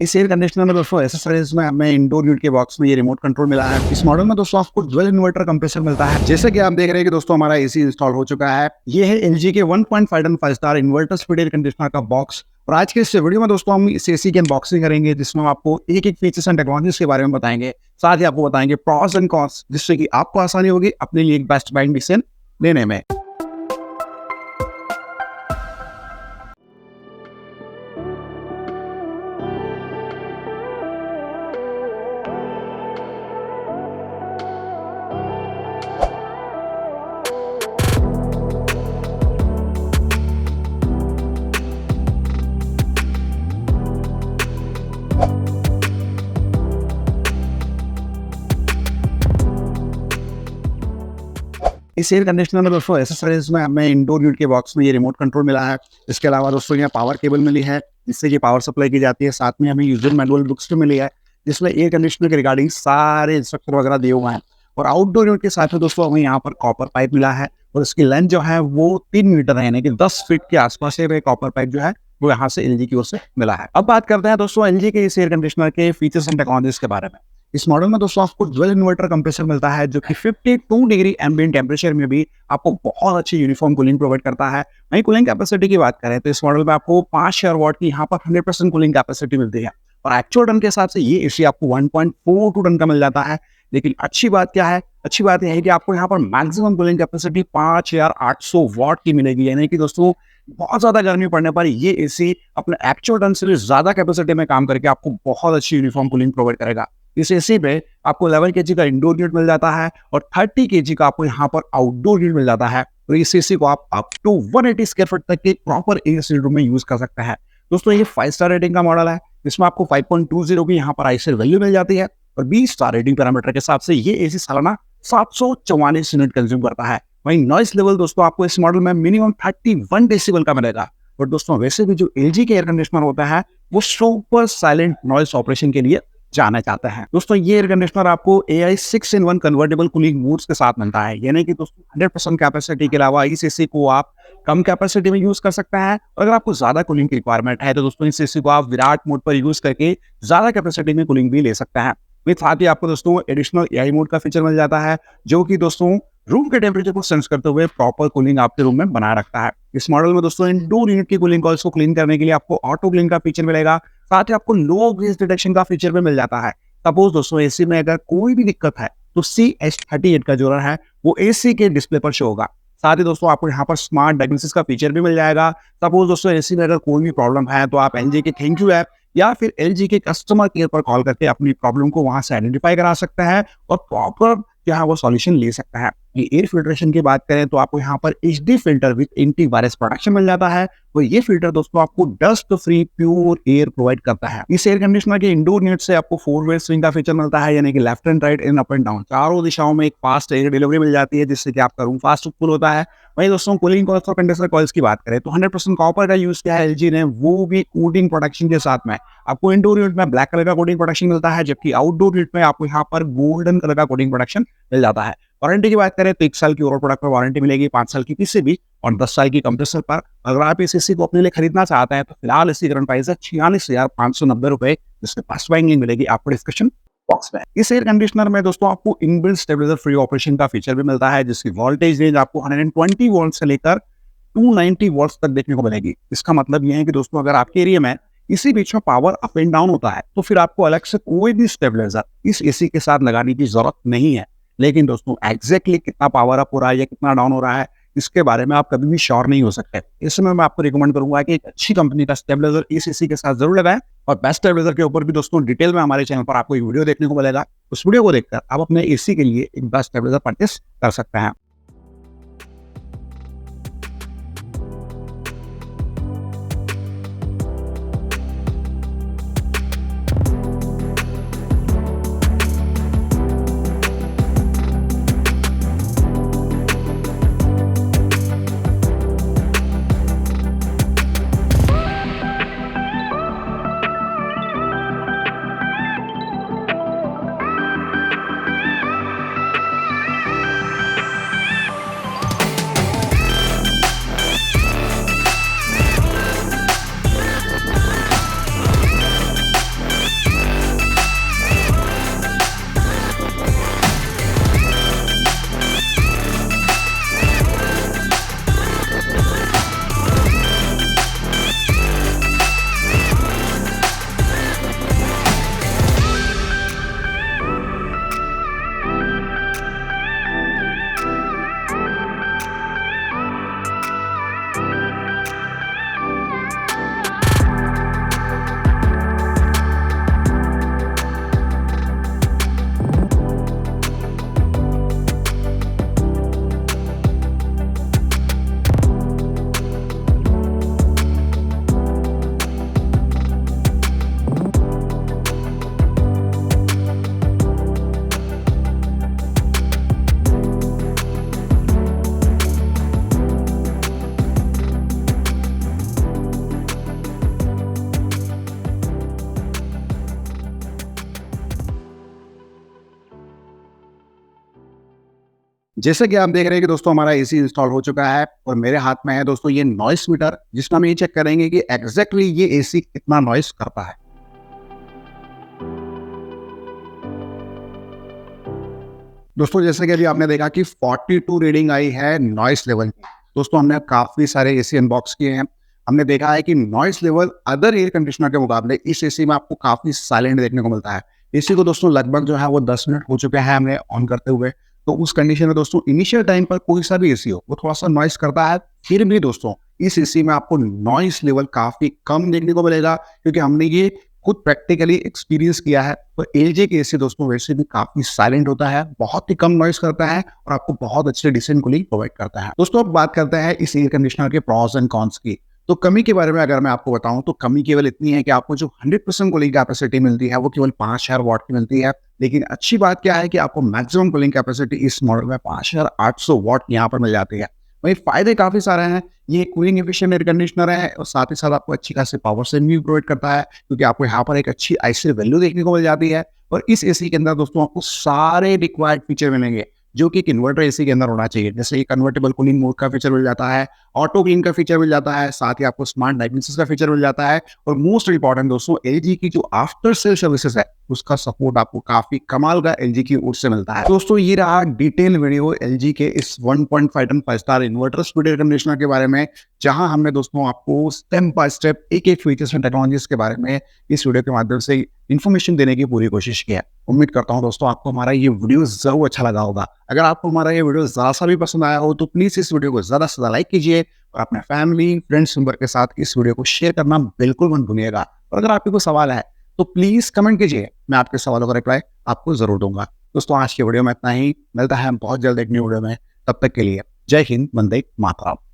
इस air conditioner में दोस्तों एसेसरीज में हमें इंडोर यूनिट के बॉक्स में ये रिमोट कंट्रोल मिला है। इस मॉडल में दोस्तों आपको डुअल इन्वर्टर कंप्रेसर मिलता है। जैसे कि आप देख रहे हैं कि दोस्तों हमारा एसी इंस्टॉल हो चुका है। ये है एलजी के 1.5 ton 5 star inverter speed air conditioner का बॉक्स। और आज के इस वीडियो में दोस्तों हम इस एसी की अनबॉक्सिंग करेंगे, जिसमें हम आपको एक एक फीचर्स एंड टेक्नोलॉजीज के बारे में बताएंगे। साथ ही आपको बताएंगे प्रॉस एंड कॉन्स, जिससे कि आपको आसानी होगी अपने लिए एक बेस्ट बाइंग डिसीजन लेने में। इस एयर कंडीशनर में दोस्तों एसेसरीज में हमें इंडोर यूनिट के बॉक्स में ये रिमोट कंट्रोल मिला है। इसके अलावा दोस्तों यहाँ पावर केबल मिली है, जिससे कि पावर सप्लाई की जाती है। साथ में हमें यूजर मैनुअल बुक्स भी मिली है, जिसमें एयर कंडीशनर के रिगार्डिंग सारे इंस्ट्रक्शन वगैरह दिए हुए हैं। और आउटडोर यूनिट के साथ में दोस्तों हमें यहाँ पर कॉपर पाइप मिला है, और इसकी लेंथ जो है वो 3 मीटर है, यानी कि 10 फीट के आसपास से कॉपर पाइप जो है वो यहाँ से एलजी की ओर से मिला है। अब बात करते हैं दोस्तों एलजी के इस एयर कंडीशनर के फीचर्स एंड टेक्नोलॉजीज के बारे में। इस मॉडल में दोस्तों आपको डुअल इन्वर्टर कंप्रेसर मिलता है, जो कि 52 डिग्री एम्बिएंट टेम्परेचर में भी आपको बहुत अच्छी यूनिफॉर्म कूलिंग प्रोवाइड करता है। वहीं कूलिंग कैपेसिटी की बात करें तो इस मॉडल में आपको 5000 वाट की यहाँ पर 100% कूलिंग कैपेसिटी मिलती है। और एक्चुअल टन के हिसाब से ये एसी आपको 1.42 टन का मिल जाता है। लेकिन अच्छी बात क्या है? अच्छी बात यह है कि आपको यहाँ पर मैक्सिमम कूलिंग कैपेसिटी 5800 वाट की मिलेगी, यानी कि दोस्तों बहुत ज्यादा गर्मी पड़ने पर ये एसी अपने एक्चुअल टन से भी ज्यादा कैपेसिटी में काम करके आपको बहुत अच्छी यूनिफॉर्म कूलिंग प्रोवाइड करेगा। इस एसी पे आपको 11 केजी का इंडोर यूनिट मिल जाता है, और 30 केजी का आपको यहाँ पर आउटडोर यूनिट मिल जाता है। और इस एसी को आप अप टू 180 स्क्वायर फीट तक के प्रॉपर एसी रूम में यूज कर सकते हैं। दोस्तों ये 5 स्टार रेटिंग का मॉडल है, जिसमें आपको 5.20 की यहाँ पर आईसीएल वैल्यू मिल जाती है। और 20 स्टार रेटिंग पैरामीटर के हिसाब से ये एसी सालाना 744 यूनिट कंज्यूम करता है। वहीं नॉइस लेवल दोस्तों आपको इस मॉडल में मिनिमम 31 डेसिबल का मिलेगा। और दोस्तों वैसे भी जो एलजी के एयर कंडीशनर होता है वो सुपर साइलेंट नॉइस ऑपरेशन के लिए जाना चाहते हैं। दोस्तों ये एयर कंडीशनर आपको AI 6-in-1 convertible cooling modes के साथ मिलता है, यानी कि दोस्तों 100% कैपेसिटी के अलावा इस एसी को आप कम कैपेसिटी में यूज कर सकते हैं। अगर आपको ज्यादा कूलिंग की रिक्वायरमेंट है तो दोस्तों इस एसी को आप विराट मोड पर यूज करके ज्यादा कैपेसिटी में कूलिंग भी ले सकते हैं। साथ ही आपको दोस्तों एडिशनल AI मोड का फीचर मिल जाता है, जो कि दोस्तों रूम के टेम्परेचर को सेंस करते हुए प्रॉपर कूलिंग आपके रूम में बनाए रखता है। इस मॉडल में दोस्तों इंडोर यूनिट की कूलिंग कॉइल्स को क्लीन करने के लिए आपको ऑटो क्लीन का फीचर मिलेगा। साथ ही आपको लो ग्रीस डिटेक्शन का फीचर भी मिल जाता है। सपोज दोस्तों एसी में अगर कोई भी दिक्कत है तो CH38 का जो है वो एसी के डिस्प्ले पर शो होगा। साथ ही दोस्तों आपको यहाँ पर स्मार्ट डायग्नोसिस का फीचर भी मिल जाएगा। सपोज दोस्तों एसी में अगर कोई भी प्रॉब्लम है तो आप एलजी के थैंक यू ऐप या फिर एलजी के कस्टमर केयर पर कॉल करके अपनी प्रॉब्लम को वहां से आइडेंटिफाई करा सकते हैं और प्रॉपर जो है वो सॉल्यूशन ले सकता है। ये एयर फिल्ट्रेशन की बात करें तो आपको यहाँ पर HD filter with antivirus protection मिल जाता है। और ये फिल्टर दोस्तों आपको dust free pure air provide करता है। इस एयर कंडीशनर के इंडोर यूनिट से आपको 4-वे स्विंग का फीचर मिलता है, यानी कि left and right in up and down चारों दिशाओं में एक फास्ट एयर डिलीवरी मिल जाती है, जिससे कि आपका रूम फास्ट फुल होता है। वहीं दोस्तों कूलिंग कॉइल्स और कंडेंसर कॉइल्स की बात करें तो 100% कॉपर का यूज किया है एलजी ने, वो भी कोटिंग प्रोटेक्शन के साथ में। आपको इंडोर यूनिट में ब्लैक कलर का कोटिंग प्रोटेक्शन मिलता है, जबकि आउटडोर यूनिट में आपको यहाँ पर गोल्डन कलर का कोटिंग प्रोटेक्शन मिल जाता है। वारंटी की बात करें तो 1 साल की ओवरऑल प्रोडक्ट पर वारंटी मिलेगी, 5 साल की पीसी भी, और 10 साल की कंप्रेसर पर। अगर आप इस एसी को अपने लिए खरीदना चाहते हैं तो फिलहाल इसकी करंट प्राइस है 46,590 रुपए, जिसके पास बाइंग लिंक मिलेगी आपको डिस्क्रिप्शन बॉक्स में। इस एयर कंडीशनर में दोस्तों आपको इनबिल्ट स्टेबलाइजर फ्री ऑपरेशन का फीचर भी मिलता है, जिसकी वोल्टेज रेंज आपको 120 वोल्ट से लेकर 290 वोल्ट तक देखने को मिलेगी। इसका मतलब यह है कि दोस्तों अगर आपके एरिया में इसी बीच में पावर अप एंड डाउन होता है तो फिर आपको अलग से कोई भी स्टेबलाइजर इस एसी के साथ लगाने की जरूरत नहीं है। लेकिन दोस्तों एग्जैक्टली कितना पावर अप हो रहा है या कितना डाउन हो रहा है, इसके बारे में आप कभी भी श्योर नहीं हो सकते। इसमें मैं आपको रिकमेंड करूंगा कि एक अच्छी कंपनी का स्टेबलाइजर इस एसी के साथ जरूर लगाएं। और बेस्ट स्टेबलाइजर के ऊपर भी दोस्तों डिटेल में हमारे चैनल पर आपको एक वीडियो देखने को मिलेगा। उस वीडियो को देखकर आप अपने एसी के लिए एक बेस्ट स्टेबलाइजर परचेस कर सकते हैं। जैसे कि आप देख रहे हैं कि दोस्तों हमारा एसी इंस्टॉल हो चुका है और मेरे हाथ में है दोस्तों ये नॉइस मीटर, जिसमें हम ये चेक करेंगे कि एग्जैक्टली ये एसी कितना नॉइस करता है। दोस्तों जैसे कि अभी आपने देखा कि 42 रीडिंग आई है नॉइस लेवल की। दोस्तों हमने काफी सारे एसी अनबॉक्स किए हैं। हमने देखा है कि noise level other air conditioner के मुकाबले इस एसी में आपको काफी साइलेंट देखने को मिलता है। एसी को दोस्तों लगभग जो है वो 10 मिनट हो चुके हैं हमने ऑन करते हुए। तो उस कंडीशन में दोस्तों इनिशियल टाइम पर कोई सा भी एसी हो वो थोड़ा सा नॉइस करता है, फिर भी दोस्तों इस एसी में आपको नॉइस लेवल काफी कम देखने को मिलेगा, क्योंकि हमने ये खुद प्रैक्टिकली एक्सपीरियंस किया है। तो एलजी के एसी दोस्तों वैसे भी काफी साइलेंट होता है, बहुत ही कम नॉइस करता है और आपको बहुत अच्छे डिसेंट कूलिंग प्रोवाइड करता है। दोस्तों अब बात करते हैं इस एयर कंडीशनर के प्रॉस एंड कॉन्स की। तो कमी के बारे में अगर मैं आपको बताऊं तो कमी केवल इतनी है कि आपको जो 100% कूलिंग कैपेसिटी मिलती है वो केवल 5000 वाट की मिलती है। लेकिन अच्छी बात क्या है कि आपको मैक्सिमम कूलिंग कैपेसिटी इस मॉडल में 5800 वाट यहाँ पर मिल जाती है। वही फायदे काफी सारे हैं। ये कूलिंग एफिशिएंट एयर कंडीशनर है और साथ ही साथ आपको अच्छी खासी पावर सेविंग भी प्रोवाइड करता है, क्योंकि आपको यहाँ पर एक अच्छी आईसी वैल्यू देखने को मिल जाती है। और इस एसी के अंदर दोस्तों आपको सारे रिक्वायर्ड फीचर मिलेंगे जो कि एक इन्वर्टर एसी के अंदर होना चाहिए। जैसे कन्वर्टेबल कूलिंग मोड का फीचर मिल जाता है, ऑटो क्लीन का फीचर मिल जाता है, साथ ही आपको स्मार्ट डायग्नोसिस का फीचर मिल जाता है और मोस्ट इंपॉर्टेंट दोस्तों एलजी की जो आफ्टर सेल सर्विसेज है उसका सपोर्ट आपको काफी कमाल का एलजी की ओर से मिलता है। दोस्तों ये रहा डिटेल वीडियो एलजी के इस 1.5 ton 5 star inverter speed air conditioner के बारे में, जहां हमने दोस्तों आपको स्टेप बाय स्टेप एक एक फीचर्स एंड टेक्नोलॉजीज के बारे में इस वीडियो के माध्यम से इन्फॉर्मेशन देने की पूरी कोशिश की है। उम्मीद करता हूं दोस्तों आपको हमारा ये वीडियो जरूर अच्छा लगा होगा। अगर आपको हमारा ये वीडियो ज्यादा सा भी पसंद आया हो तो प्लीज इस वीडियो को ज्यादा से ज्यादा लाइक कीजिए और अपने फैमिली फ्रेंड्स मेंबर के साथ इस वीडियो को शेयर करना बिल्कुल मत भूलिएगा। और अगर आपके कोई सवाल है तो प्लीज कमेंट कीजिए, मैं आपके सवालों का रिप्लाई आपको जरूर दूंगा। दोस्तों आज की वीडियो में इतना ही, मिलता है हम बहुत जल्द एक न्यू वीडियो में। तब तक के लिए जय हिंद, वंदे मातरम।